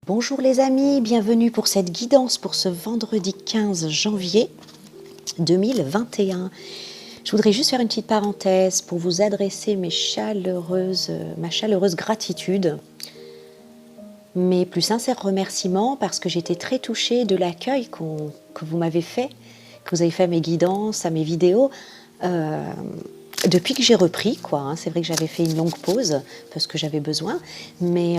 Bonjour les amis, bienvenue pour cette guidance pour ce vendredi 15 janvier 2021. Je voudrais juste faire une petite parenthèse pour vous adresser ma chaleureuse gratitude, mes plus sincères remerciements parce que j'étais très touchée de l'accueil que vous m'avez fait, que vous avez fait à mes guidances, à mes vidéos. Depuis que j'ai repris, c'est vrai que j'avais fait une longue pause parce que j'avais besoin, mais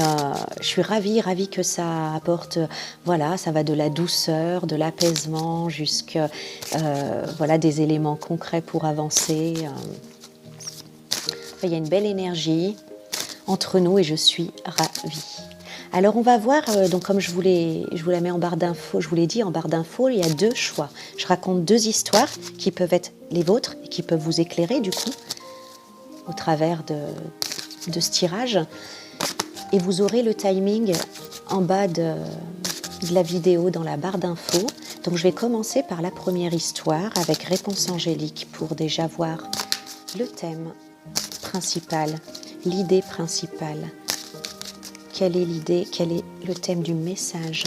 je suis ravie que ça apporte, ça va de la douceur, de l'apaisement, jusqu'à des éléments concrets pour avancer. Il y a une belle énergie entre nous et je suis ravie. Alors on va voir, donc comme je vous la mets en barre d'infos, je vous l'ai dit en barre d'infos, il y a deux choix. Je raconte deux histoires qui peuvent être les vôtres et qui peuvent vous éclairer du coup au travers de ce tirage. Et vous aurez le timing en bas de la vidéo dans la barre d'infos. Donc je vais commencer par la première histoire avec réponse angélique pour déjà voir le thème principal, l'idée principale. Quelle est l'idée, quel est le thème du message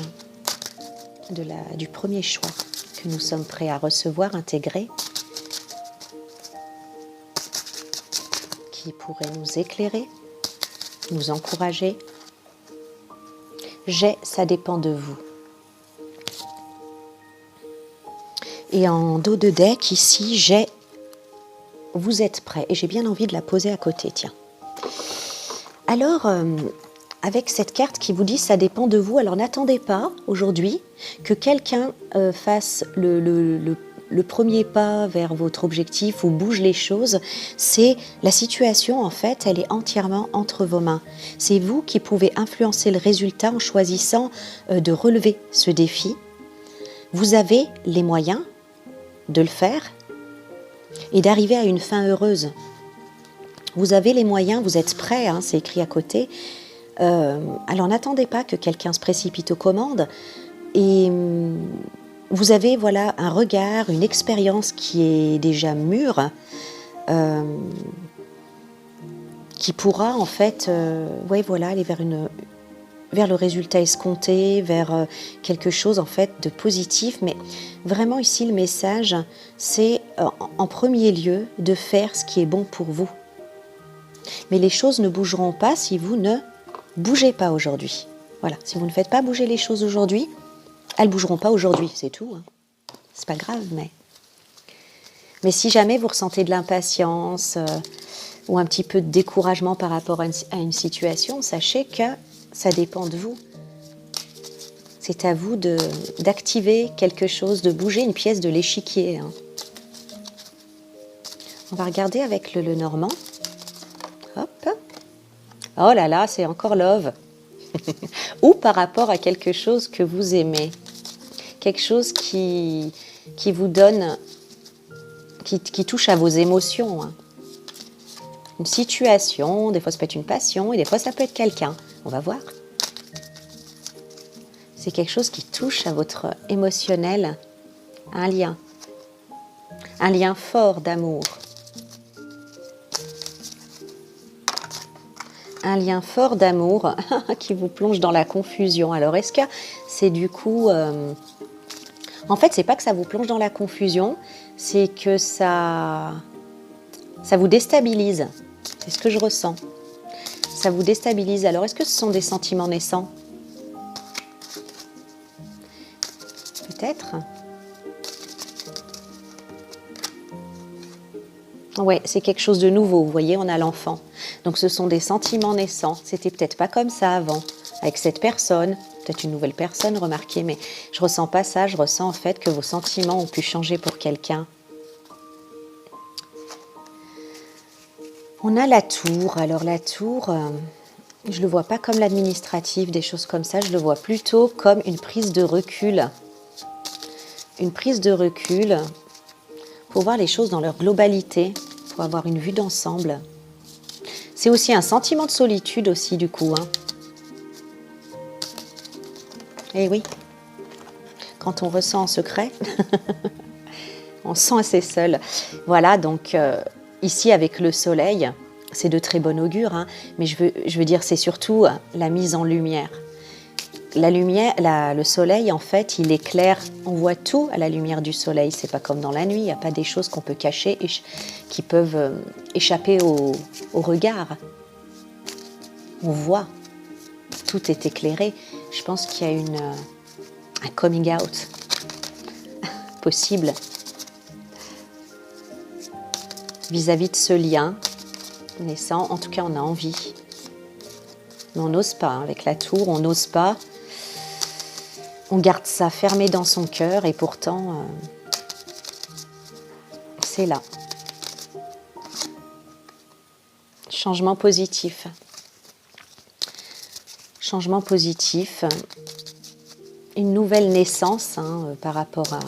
du premier choix que nous sommes prêts à recevoir, intégrer, qui pourrait nous éclairer, nous encourager. Ça dépend de vous. Et en dos de deck, ici, vous êtes prêts. Et j'ai bien envie de la poser à côté, tiens. Alors, avec cette carte qui vous dit ça dépend de vous, alors n'attendez pas aujourd'hui que quelqu'un fasse le premier pas vers votre objectif ou bouge les choses. C'est la situation, en fait, elle est entièrement entre vos mains. C'est vous qui pouvez influencer le résultat en choisissant de relever ce défi. Vous avez les moyens de le faire et d'arriver à une fin heureuse. Vous avez les moyens, vous êtes prêts, c'est écrit à côté. Alors n'attendez pas que quelqu'un se précipite aux commandes et vous avez un regard, une expérience qui est déjà mûre, qui pourra en fait aller vers le résultat escompté, vers quelque chose en fait de positif. Mais vraiment ici le message c'est en premier lieu de faire ce qui est bon pour vous. Mais les choses ne bougeront pas si vous ne bougez pas aujourd'hui. Voilà, si vous ne faites pas bouger les choses aujourd'hui, elles ne bougeront pas aujourd'hui, c'est tout. C'est pas grave, mais si jamais vous ressentez de l'impatience ou un petit peu de découragement par rapport à une situation, sachez que ça dépend de vous. C'est à vous d'activer quelque chose, de bouger une pièce de l'échiquier. On va regarder avec le Normand. Hop. Oh là là, c'est encore love. Ou par rapport à quelque chose que vous aimez. Quelque chose qui vous donne, qui touche à vos émotions. Une situation, des fois ça peut être une passion et des fois ça peut être quelqu'un. On va voir. C'est quelque chose qui touche à votre émotionnel. Un lien fort d'amour. Un lien fort d'amour qui vous plonge dans la confusion. Alors, est-ce que c'est du coup... En fait, c'est pas que ça vous plonge dans la confusion, c'est que ça vous déstabilise. C'est ce que je ressens. Ça vous déstabilise. Alors, est-ce que ce sont des sentiments naissants? Peut-être. Ouais, c'est quelque chose de nouveau, vous voyez, on a l'enfant. Donc ce sont des sentiments naissants. C'était peut-être pas comme ça avant, avec cette personne, peut-être une nouvelle personne, remarquez, mais je ressens pas ça, je ressens en fait que vos sentiments ont pu changer pour quelqu'un. On a la tour. Alors la tour, je le vois pas comme l'administratif, des choses comme ça, je le vois plutôt comme une prise de recul. Une prise de recul pour voir les choses dans leur globalité, pour avoir une vue d'ensemble. C'est aussi un sentiment de solitude aussi du coup. Eh oui, quand on ressent en secret, on se sent assez seul. Voilà, donc ici avec le soleil, c'est de très bon augure, mais je veux dire c'est surtout la mise en lumière. la lumière, le soleil, en fait, il éclaire, on voit tout à la lumière du soleil. C'est pas comme dans la nuit, il n'y a pas des choses qu'on peut cacher et qui peuvent échapper au regard. On voit, tout est éclairé. Je pense qu'il y a un coming out possible vis-à-vis de ce lien naissant. En tout cas, on a envie. Mais on n'ose pas, hein. Avec la tour, on n'ose pas. On garde ça fermé dans son cœur et pourtant, c'est là. Changement positif. Changement positif. Une nouvelle naissance, hein, par rapport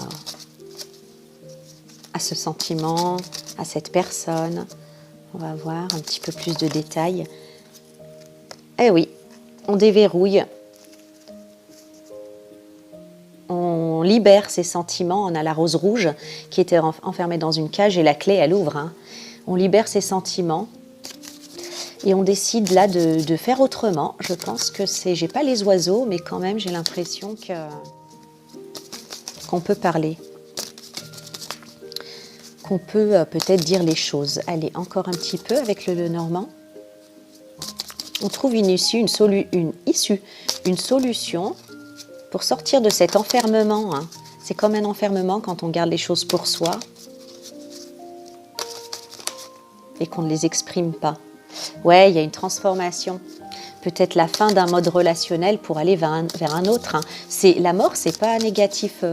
à ce sentiment, à cette personne. On va voir un petit peu plus de détails. Eh oui, on déverrouille. On libère ses sentiments. On a la rose rouge qui était enfermée dans une cage et la clé, elle ouvre. Hein. On libère ses sentiments et on décide là de faire autrement. Je pense que j'ai pas les oiseaux, mais quand même j'ai l'impression qu'on peut parler, qu'on peut peut-être dire les choses. Allez, encore un petit peu avec le Lenormand. On trouve une issue, une solution pour sortir de cet enfermement. Hein. C'est comme un enfermement quand on garde les choses pour soi et qu'on ne les exprime pas. Ouais, il y a une transformation. Peut-être la fin d'un mode relationnel pour aller vers un autre. Hein. La mort, c'est pas négatif,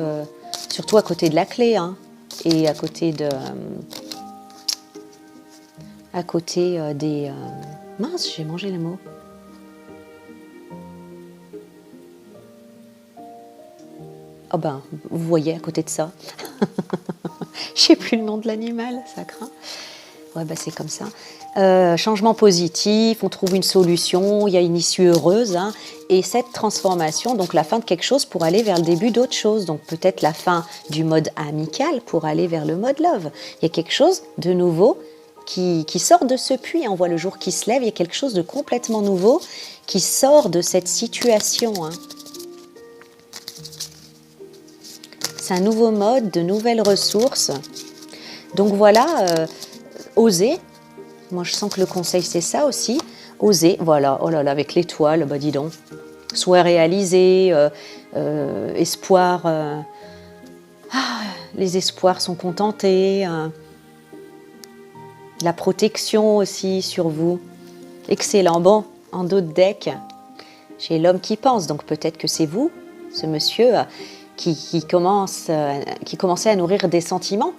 surtout à côté de la clé, hein, et à côté des... Mince, j'ai mangé le mot. Oh ben, vous voyez à côté de ça. Je sais plus le nom de l'animal, ça craint. Ouais, ben c'est comme ça. Changement positif, on trouve une solution, il y a une issue heureuse. Hein, et cette transformation, donc la fin de quelque chose pour aller vers le début d'autre chose. Donc peut-être la fin du mode amical pour aller vers le mode love. Il y a quelque chose de nouveau qui sort de ce puits. On voit le jour qui se lève, il y a quelque chose de complètement nouveau qui sort de cette situation. Hein. C'est un nouveau mode, de nouvelles ressources. Donc voilà, oser. Moi, je sens que le conseil, c'est ça aussi. Oser, voilà. Oh là là, avec l'étoile, bah dis donc. Souhait réalisé, espoir. Les espoirs sont contentés. La protection aussi sur vous. Excellent. Bon, en dos de deck, j'ai l'homme qui pense. Donc peut-être que c'est vous, ce monsieur, qui commençait à nourrir des sentiments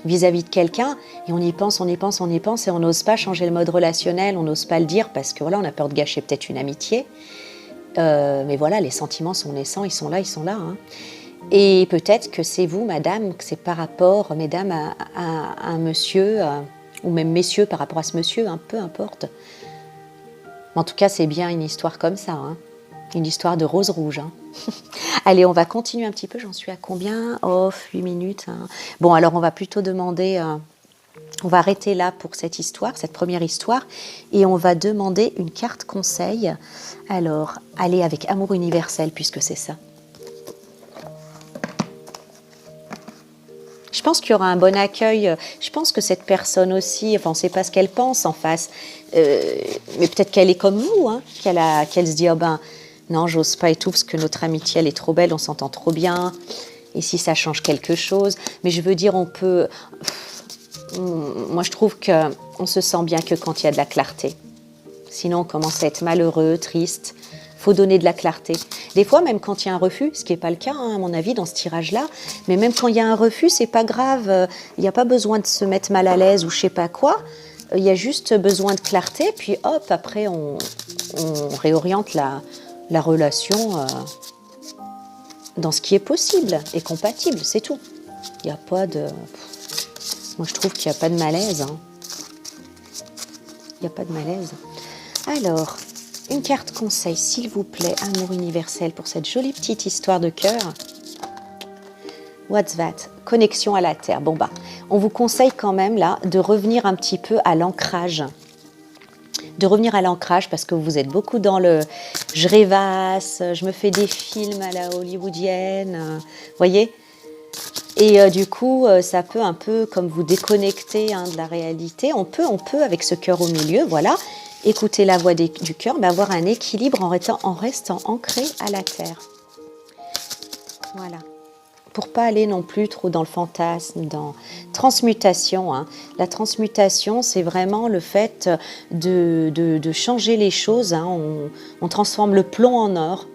vis-à-vis de quelqu'un, et on y pense, et on n'ose pas changer le mode relationnel, on n'ose pas le dire, parce que voilà, on a peur de gâcher peut-être une amitié. Mais voilà, les sentiments sont naissants, ils sont là. Hein. Et peut-être que c'est vous, madame, que c'est par rapport, mesdames, à un monsieur, ou même messieurs par rapport à ce monsieur, hein, peu importe. En tout cas, c'est bien une histoire comme ça, hein. Une histoire de rose rouge. Hein. Allez, on va continuer un petit peu. J'en suis à combien? 8 minutes. Hein. Bon, alors on va plutôt demander... on va arrêter là pour cette histoire, cette première histoire. Et on va demander une carte conseil. Alors, allez avec amour universel, puisque c'est ça. Je pense qu'il y aura un bon accueil. Je pense que cette personne aussi, enfin, on ne sait pas ce qu'elle pense en face. Mais peut-être qu'elle est comme vous, hein, qu'elle se dit, oh ben... Non, j'ose pas et tout, parce que notre amitié, elle est trop belle, on s'entend trop bien. Et si ça change quelque chose, mais je veux dire, on peut... Moi, je trouve qu'on se sent bien que quand il y a de la clarté. Sinon, on commence à être malheureux, triste. Il faut donner de la clarté. Des fois, même quand il y a un refus, ce qui n'est pas le cas, hein, à mon avis, dans ce tirage-là, mais même quand il y a un refus, c'est pas grave. Il n'y a pas besoin de se mettre mal à l'aise ou je sais pas quoi. Il y a juste besoin de clarté, puis hop, après, on réoriente la relation dans ce qui est possible et compatible, c'est tout. Il n'y a pas de... Moi, je trouve qu'il n'y a pas de malaise. Hein. Il n'y a pas de malaise. Alors, une carte conseil, s'il vous plaît, amour universel, pour cette jolie petite histoire de cœur. What's that? Connexion à la terre. Bon, bah, on vous conseille quand même, là, de revenir un petit peu à l'ancrage. de revenir à l'ancrage parce que vous êtes beaucoup dans le je rêvasse, je me fais des films à la hollywoodienne, voyez. Et du coup, ça peut un peu comme vous déconnecter de la réalité. On peut avec ce cœur au milieu, voilà, écouter la voix du cœur, mais avoir un équilibre en restant ancré à la terre. Voilà. Pour pas aller non plus trop dans le fantasme, dans transmutation. La transmutation, c'est vraiment le fait de changer les choses. On transforme le plomb en or.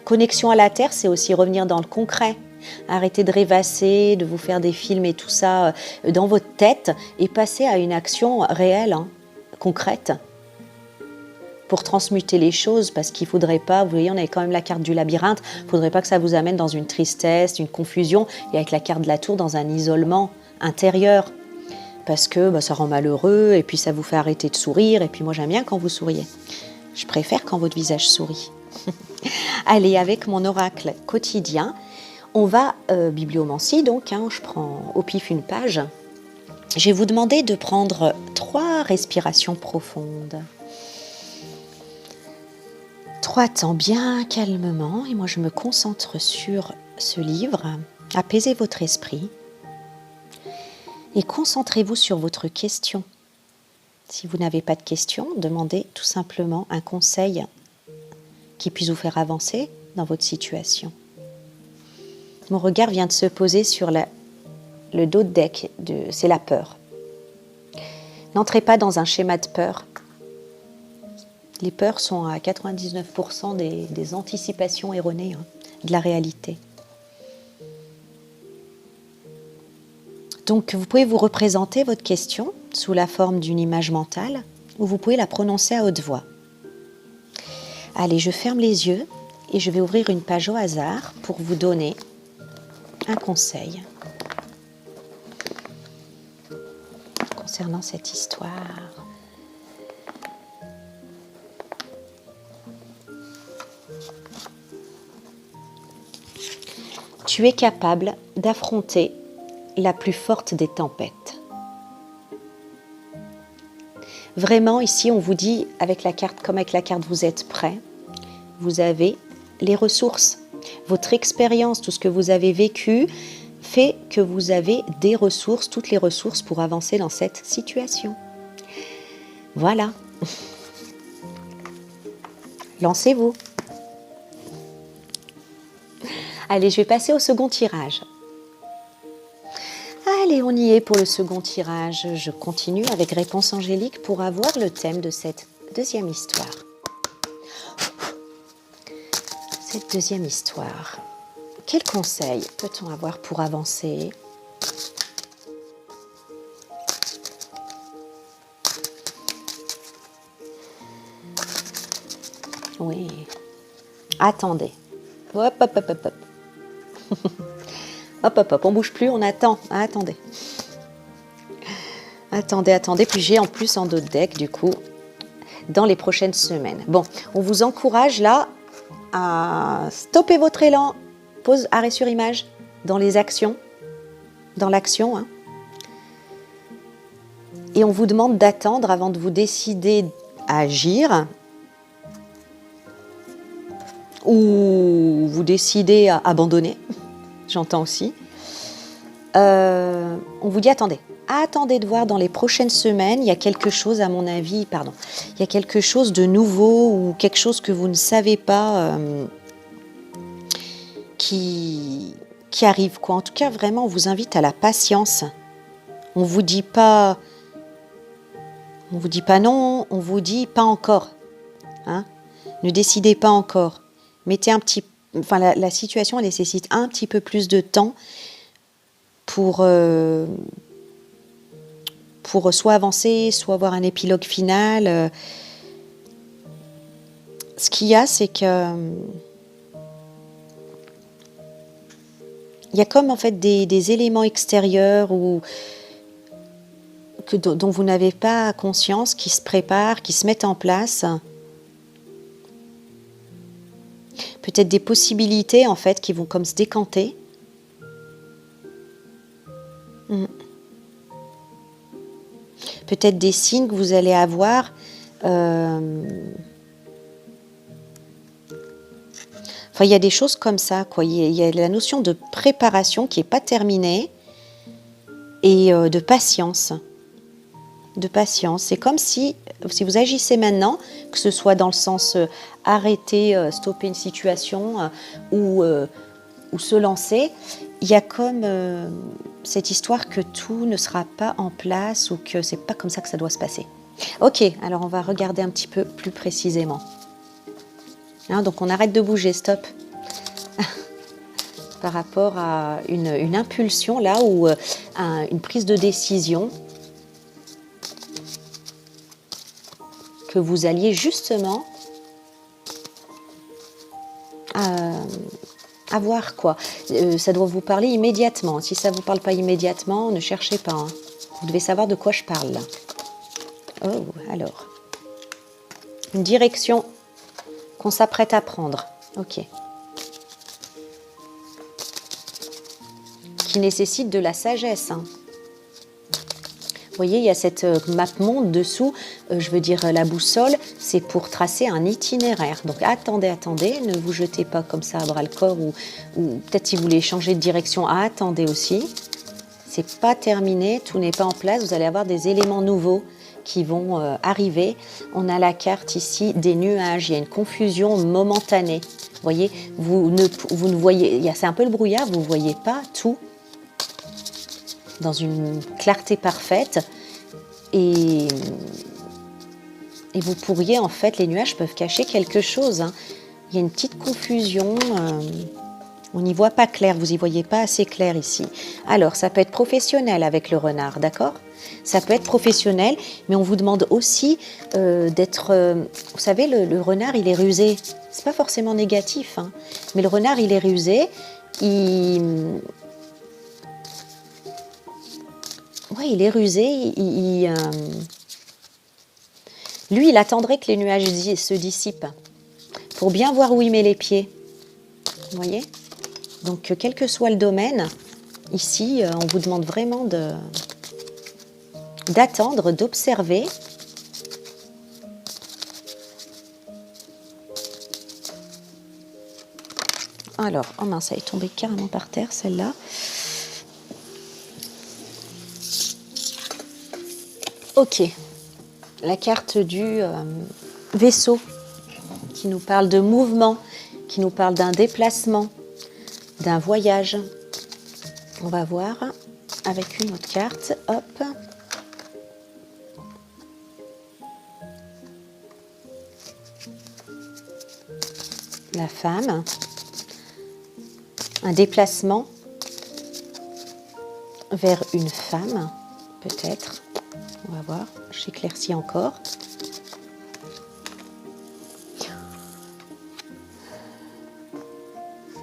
Connexion à la terre, c'est aussi revenir dans le concret. Arrêtez de rêvasser, de vous faire des films et tout ça dans votre tête et passer à une action réelle, concrète, pour transmuter les choses, parce qu'il ne faudrait pas, vous voyez, on avait quand même la carte du labyrinthe, il ne faudrait pas que ça vous amène dans une tristesse, une confusion, et avec la carte de la tour, dans un isolement intérieur, parce que ça rend malheureux, et puis ça vous fait arrêter de sourire, et puis moi j'aime bien quand vous souriez. Je préfère quand votre visage sourit. Allez, avec mon oracle quotidien, on va, bibliomancie donc, je prends au pif une page. Je vais vous demander de prendre 3 respirations profondes. 3 temps bien calmement, et moi je me concentre sur ce livre. Apaisez votre esprit et concentrez-vous sur votre question. Si vous n'avez pas de question, demandez tout simplement un conseil qui puisse vous faire avancer dans votre situation. Mon regard vient de se poser sur le dos de deck, c'est la peur. N'entrez pas dans un schéma de peur. Les peurs sont à 99% des anticipations erronées de la réalité. Donc, vous pouvez vous représenter votre question sous la forme d'une image mentale ou vous pouvez la prononcer à haute voix. Allez, je ferme les yeux et je vais ouvrir une page au hasard pour vous donner un conseil concernant cette histoire. Tu es capable d'affronter la plus forte des tempêtes. Vraiment, ici, on vous dit, avec la carte, comme avec la carte, vous êtes prêt. Vous avez les ressources. Votre expérience, tout ce que vous avez vécu, fait que vous avez des ressources, toutes les ressources pour avancer dans cette situation. Voilà. Lancez-vous. Allez, je vais passer au second tirage. Allez, on y est pour le second tirage. Je continue avec réponse angélique pour avoir le thème de cette deuxième histoire. Cette deuxième histoire. Quel conseil peut-on avoir pour avancer ? Oui. Attendez. Hop, hop, hop, hop, hop. Hop, hop, hop, on bouge plus, on attend. Ah, attendez. Attendez. Puis j'ai en plus en dos de deck, du coup, dans les prochaines semaines. Bon, on vous encourage là à stopper votre élan. Pause, arrêt sur image, dans les actions, dans l'action. Et on vous demande d'attendre avant de vous décider à agir. Ou vous décidez à abandonner. J'entends aussi. On vous dit attendez de voir dans les prochaines semaines, il y a quelque chose à mon avis, il y a quelque chose de nouveau ou quelque chose que vous ne savez pas qui arrive, quoi. En tout cas, vraiment, on vous invite à la patience. On vous dit pas non, on vous dit pas encore. Ne décidez pas encore. Mettez la situation elle nécessite un petit peu plus de temps pour soit avancer, soit avoir un épilogue final. Ce qu'il y a, c'est que il y a comme en fait des éléments extérieurs dont vous n'avez pas conscience, qui se préparent, qui se mettent en place. Peut-être des possibilités en fait qui vont comme se décanter. peut-être des signes que vous allez avoir. Enfin, il y a des choses comme ça, quoi. Il y a la notion de préparation qui n'est pas terminée et de patience. De patience. C'est comme si vous agissez maintenant, que ce soit dans le sens arrêter, stopper une situation ou se lancer, il y a comme cette histoire que tout ne sera pas en place ou que c'est pas comme ça que ça doit se passer. Ok, alors on va regarder un petit peu plus précisément. Hein, donc on arrête de bouger, stop. Par rapport à une impulsion là ou une prise de décision que vous alliez justement avoir quoi. Ça doit vous parler immédiatement. Si ça ne vous parle pas immédiatement, ne cherchez pas. Hein. Vous devez savoir de quoi je parle. Oh, alors. Une direction qu'on s'apprête à prendre. Ok. Qui nécessite de la sagesse. Hein. Vous voyez, il y a cette map monde dessous, je veux dire la boussole, c'est pour tracer un itinéraire. Donc attendez, ne vous jetez pas comme ça à bras le corps ou peut-être si vous voulez changer de direction, attendez aussi. C'est pas terminé, tout n'est pas en place, vous allez avoir des éléments nouveaux qui vont arriver. On a la carte ici des nuages, il y a une confusion momentanée. Vous voyez, vous ne voyez, c'est un peu le brouillard, vous ne voyez pas tout dans une clarté parfaite et vous pourriez en fait, les nuages peuvent cacher quelque chose. Hein. Il y a une petite confusion, on n'y voit pas clair, vous n'y voyez pas assez clair ici. Alors ça peut être professionnel avec le renard, d'accord ? Ça peut être professionnel, mais on vous demande aussi d'être... vous savez, le renard, il est rusé. C'est pas forcément négatif, hein, mais le renard, il est rusé, ouais, il est rusé. Lui, il attendrait que les nuages se dissipent pour bien voir où il met les pieds. Vous voyez ? Donc, quel que soit le domaine, ici, on vous demande vraiment d'attendre, d'observer. Alors, oh mince, elle est tombée carrément par terre, celle-là. Ok, la carte du vaisseau qui nous parle de mouvement, qui nous parle d'un déplacement, d'un voyage. On va voir avec une autre carte. Hop. La femme. Un déplacement vers une femme, peut-être. On va voir, j'éclaircis encore.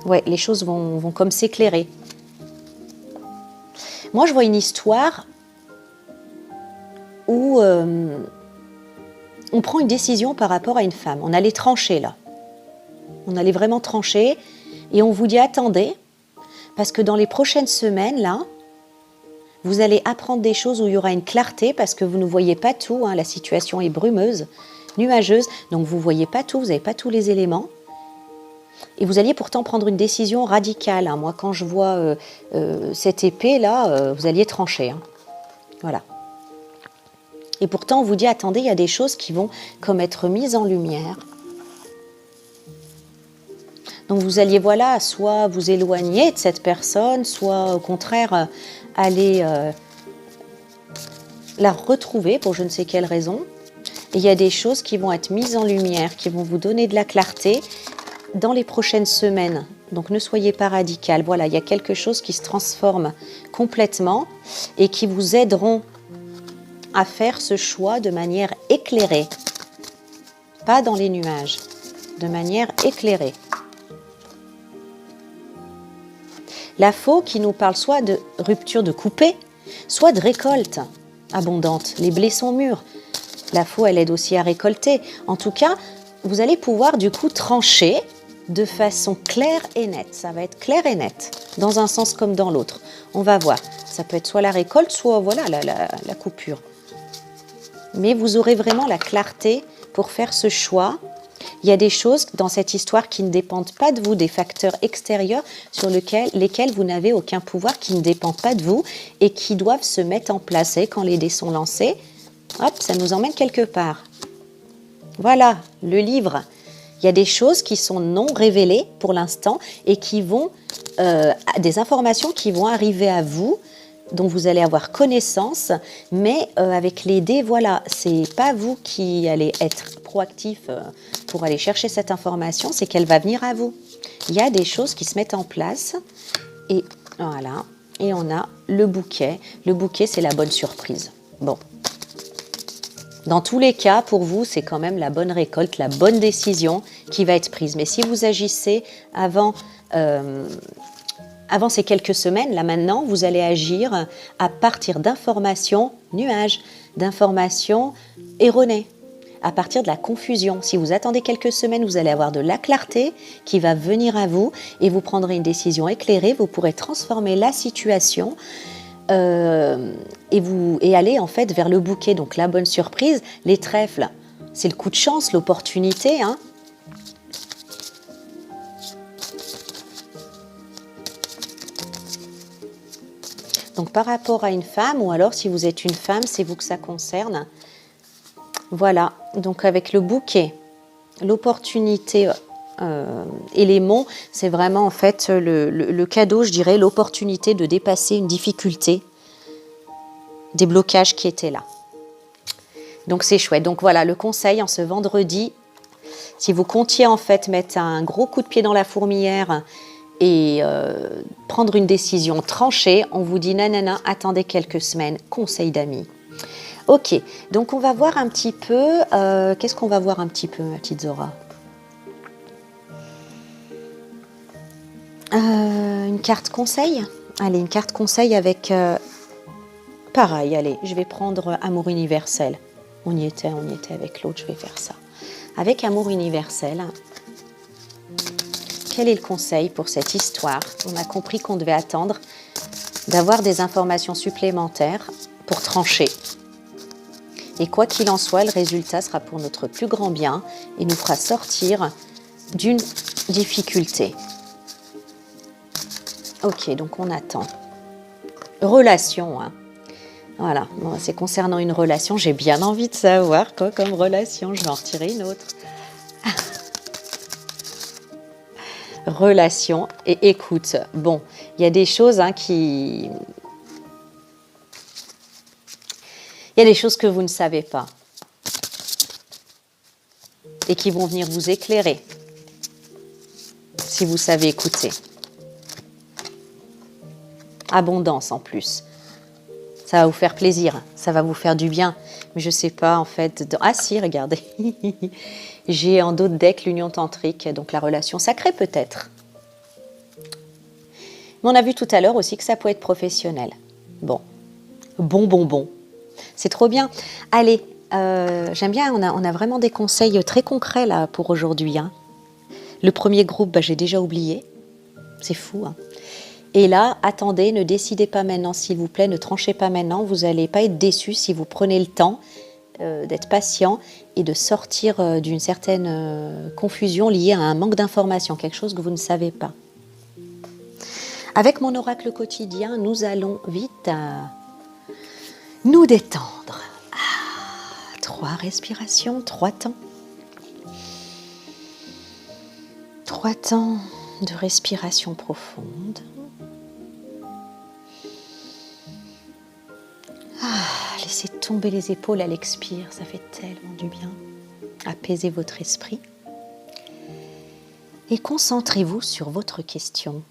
Ouais, les choses vont comme s'éclairer. Moi, je vois une histoire où on prend une décision par rapport à une femme. On allait trancher, là. On allait vraiment trancher. Et on vous dit, attendez, parce que dans les prochaines semaines, là, vous allez apprendre des choses où il y aura une clarté, parce que vous ne voyez pas tout, hein, la situation est brumeuse, nuageuse, donc vous ne voyez pas tout, vous n'avez pas tous les éléments. Et vous alliez pourtant prendre une décision radicale. Hein. Moi, quand je vois cette épée, là, vous alliez trancher. Hein. Voilà. Et pourtant, on vous dit, attendez, il y a des choses qui vont comme être mises en lumière. Donc vous alliez, voilà, soit vous éloigner de cette personne, soit au contraire aller la retrouver pour je ne sais quelle raison. Et il y a des choses qui vont être mises en lumière, qui vont vous donner de la clarté dans les prochaines semaines. Donc ne soyez pas radical. Voilà, il y a quelque chose qui se transforme complètement et qui vous aideront à faire ce choix de manière éclairée. Pas dans les nuages, de manière éclairée. La faux qui nous parle soit de rupture de coupée, soit de récolte abondante. Les blés sont mûrs. La faux, elle aide aussi à récolter. En tout cas, vous allez pouvoir du coup trancher de façon claire et nette. Ça va être clair et net, dans un sens comme dans l'autre. On va voir. Ça peut être soit la récolte, soit voilà la coupure. mais vous aurez vraiment la clarté pour faire ce choix. Il y a des choses dans cette histoire qui ne dépendent pas de vous, des facteurs extérieurs sur lesquels vous n'avez aucun pouvoir, qui ne dépendent pas de vous et qui doivent se mettre en place. Et quand les dés sont lancés, hop, ça nous emmène quelque part. Voilà, le livre. Il y a des choses qui sont non révélées pour l'instant et qui vont, des informations qui vont arriver à vous, dont vous allez avoir connaissance, mais avec les dés, voilà, c'est pas vous qui allez être proactif pour aller chercher cette information, c'est qu'elle va venir à vous. Il y a des choses qui se mettent en place et voilà, et on a le bouquet. Le bouquet, c'est la bonne surprise. Bon. Dans tous les cas, pour vous, c'est quand même la bonne récolte, la bonne décision qui va être prise. Mais si vous agissez avant ces quelques semaines, là maintenant, vous allez agir à partir d'informations nuages, d'informations erronées, à partir de la confusion. Si vous attendez quelques semaines, vous allez avoir de la clarté qui va venir à vous et vous prendrez une décision éclairée. Vous pourrez transformer la situation et aller en fait vers le bouquet. Donc la bonne surprise, les trèfles, c'est le coup de chance, l'opportunité, hein. Donc par rapport à une femme, ou alors si vous êtes une femme, c'est vous que ça concerne. Voilà, donc avec le bouquet, l'opportunité et les monts, c'est vraiment en fait le cadeau, je dirais, l'opportunité de dépasser une difficulté, des blocages qui étaient là. Donc c'est chouette. Donc voilà, le conseil en ce vendredi, si vous comptiez en fait mettre un gros coup de pied dans la fourmilière et prendre une décision tranchée, on vous dit nanana, attendez quelques semaines, conseil d'amis. Ok, donc on va voir un petit peu, qu'est-ce qu'on va voir un petit peu, ma petite Zora? Une carte conseil. Allez, une carte conseil avec, pareil, allez, je vais prendre Amour universel. On y était avec l'autre, je vais faire ça. Avec Amour universel, quel est le conseil pour cette histoire? On a compris qu'on devait attendre d'avoir des informations supplémentaires pour trancher. Et quoi qu'il en soit, le résultat sera pour notre plus grand bien et nous fera sortir d'une difficulté. Ok, donc on attend. Relation, hein. Voilà, bon, c'est concernant une relation, j'ai bien envie de savoir quoi comme relation, je vais en retirer une autre. Relation et écoute. Bon, il y a des choses il y a des choses que vous ne savez pas et qui vont venir vous éclairer si vous savez écouter. Abondance en plus. Ça va vous faire plaisir, ça va vous faire du bien. Mais je ne sais pas en fait... Ah si, regardez. J'ai en dos de deck l'union tantrique, donc la relation sacrée peut-être. Mais on a vu tout à l'heure aussi que ça peut être professionnel. Bon. C'est trop bien. Allez, j'aime bien, on a vraiment des conseils très concrets là pour aujourd'hui. Hein. Le premier groupe, j'ai déjà oublié. C'est fou. Hein. Et là, attendez, ne décidez pas maintenant, s'il vous plaît, ne tranchez pas maintenant. Vous n'allez pas être déçus si vous prenez le temps d'être patient et de sortir d'une certaine confusion liée à un manque d'information, quelque chose que vous ne savez pas. Avec mon oracle quotidien, nous allons vite nous détendre. 3 respirations, 3 temps. 3 temps de respiration profonde. Laissez tomber les épaules à l'expire, ça fait tellement du bien. Apaisez votre esprit. Et concentrez-vous sur votre question.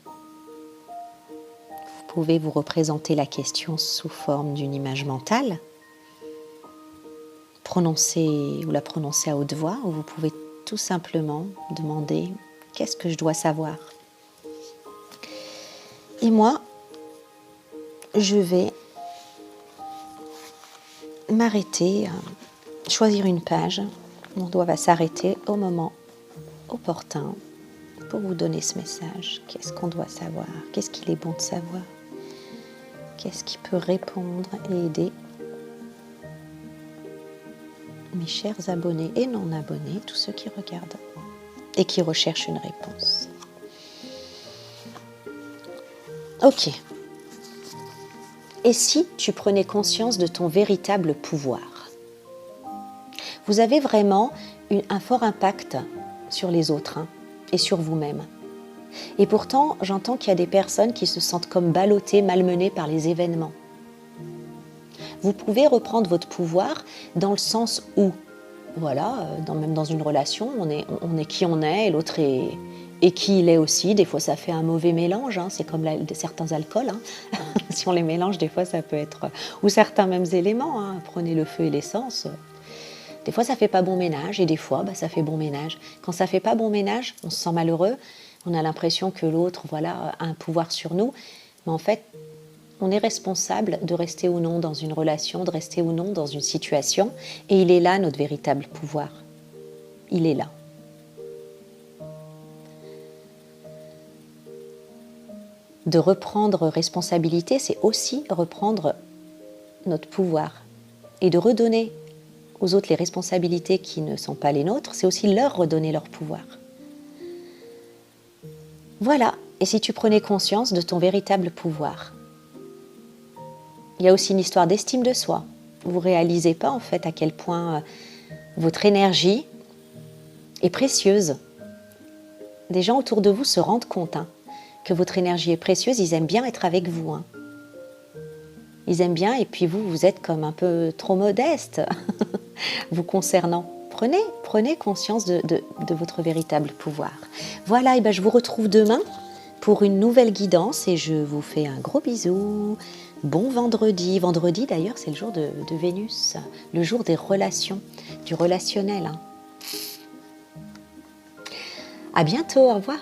Vous pouvez vous représenter la question sous forme d'une image mentale. Vous la prononcez à haute voix, ou vous pouvez tout simplement demander « Qu'est-ce que je dois savoir ?» Et moi, je vais m'arrêter, choisir une page. Mon doigt va s'arrêter au moment opportun pour vous donner ce message. Qu'est-ce qu'on doit savoir? Qu'est-ce qu'il est bon de savoir? Qu'est-ce qui peut répondre et aider? mes chers abonnés et non abonnés, tous ceux qui regardent et qui recherchent une réponse. Ok. Et si tu prenais conscience de ton véritable pouvoir? Vous avez vraiment un fort impact sur les autres et sur vous-même. Et pourtant, j'entends qu'il y a des personnes qui se sentent comme ballottées, malmenées par les événements. Vous pouvez reprendre votre pouvoir dans le sens où, voilà, même dans une relation, on est qui on est et l'autre est qui il est aussi. Des fois, ça fait un mauvais mélange, c'est comme certains alcools. Si on les mélange, des fois, ça peut être... Ou certains mêmes éléments, prenez le feu et l'essence. Des fois, ça ne fait pas bon ménage et des fois, ça fait bon ménage. Quand ça ne fait pas bon ménage, on se sent malheureux, on a l'impression que l'autre a un pouvoir sur nous. Mais en fait, on est responsable de rester ou non dans une relation, de rester ou non dans une situation. Et il est là, notre véritable pouvoir. Il est là. De reprendre responsabilité, c'est aussi reprendre notre pouvoir. Et de redonner aux autres les responsabilités qui ne sont pas les nôtres, c'est aussi leur redonner leur pouvoir. Voilà, et si tu prenais conscience de ton véritable pouvoir? Il y a aussi une histoire d'estime de soi. Vous ne réalisez pas en fait à quel point votre énergie est précieuse. Des gens autour de vous se rendent compte que votre énergie est précieuse, ils aiment bien être avec vous. Ils aiment bien et puis vous êtes comme un peu trop modeste vous concernant. Prenez conscience de votre véritable pouvoir. Voilà, et je vous retrouve demain pour une nouvelle guidance et je vous fais un gros bisou. Bon vendredi. Vendredi d'ailleurs, c'est le jour de Vénus, le jour des relations, du relationnel. À bientôt, au revoir.